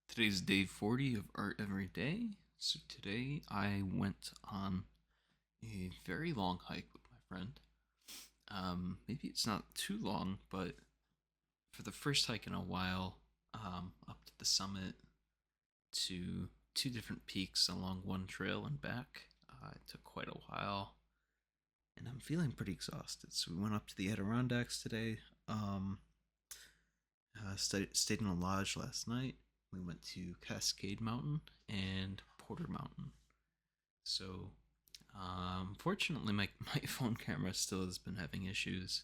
Today's day 40 of Art Every Day. So today I went on a very long hike with my friend. Maybe it's not too long, but for the first hike in a while, up to the summit to two different peaks along one trail and back. It took quite a while, and I'm feeling pretty exhausted. So we went up to the Adirondacks today. Stayed in a lodge last night. We went to Cascade Mountain and Porter Mountain. So, fortunately, my phone camera still has been having issues.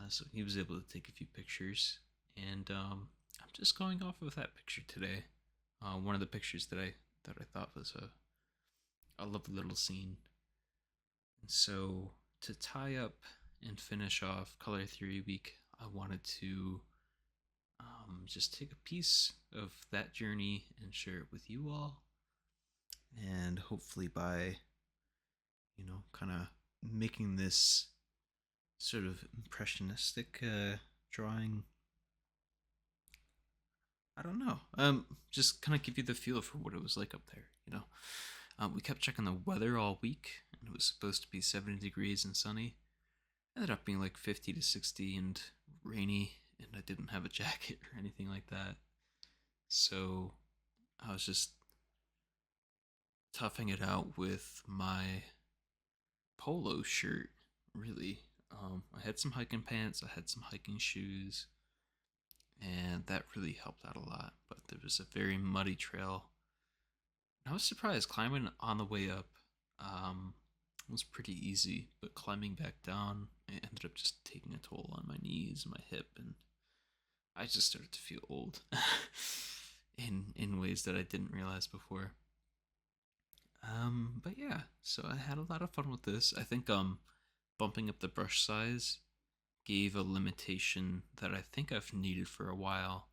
So he was able to take a few pictures, and I'm just going off of that picture today. One of the pictures that I thought was a lovely little scene. And so to tie up and finish off Color Theory Week, I wanted to just take a piece of that journey and share it with you all. And hopefully, by, kind of making this sort of impressionistic drawing, I don't know, just kind of give you the feel for what it was like up there. We kept checking the weather all week, and it was supposed to be 70 degrees and sunny. Ended up being like 50 to 60 and rainy, and I didn't have a jacket or anything like that. So I was just toughing it out with my polo shirt, really. I had some hiking pants, I had some hiking shoes, and that really helped out a lot. But there was a very muddy trail. And I was surprised climbing on the way up was pretty easy, but climbing back down, it ended up just taking a toll on my knees and my hip, and I just started to feel old in ways that I didn't realize before. But yeah, so I had a lot of fun with this. I think bumping up the brush size gave a limitation that I think I've needed for a while,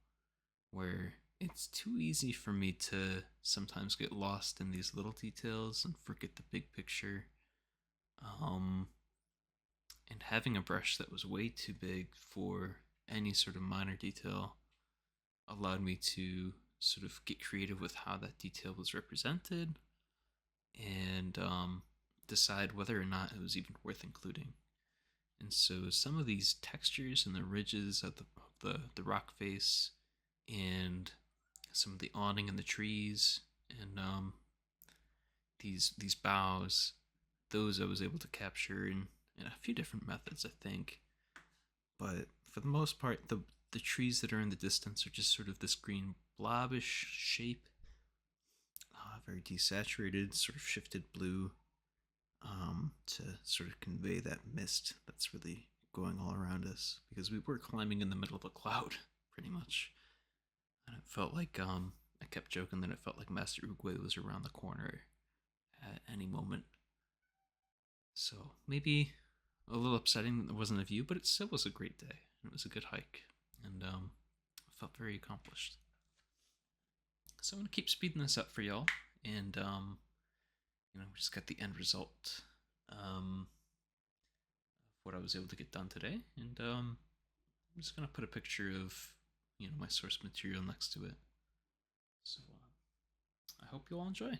where it's too easy for me to sometimes get lost in these little details and forget the big picture. Um, and having a brush that was way too big for any sort of minor detail allowed me to sort of get creative with how that detail was represented and decide whether or not it was even worth including. And so some of these textures and the ridges of the rock face and some of the awning in the trees and these boughs, those I was able to capture in a few different methods, I think. But for the most part, the trees that are in the distance are just sort of this green blobbish shape, very desaturated, sort of shifted blue, to sort of convey that mist that's really going all around us, because we were climbing in the middle of a cloud, pretty much. And it felt like, I kept joking that it felt like Master Oogway was around the corner at any moment. So maybe a little upsetting that there wasn't a view, but it still was a great day. It was a good hike, and I felt very accomplished. So I'm gonna keep speeding this up for y'all, and we just got the end result of what I was able to get done today, and I'm just gonna put a picture of my source material next to it. So I hope you all enjoy.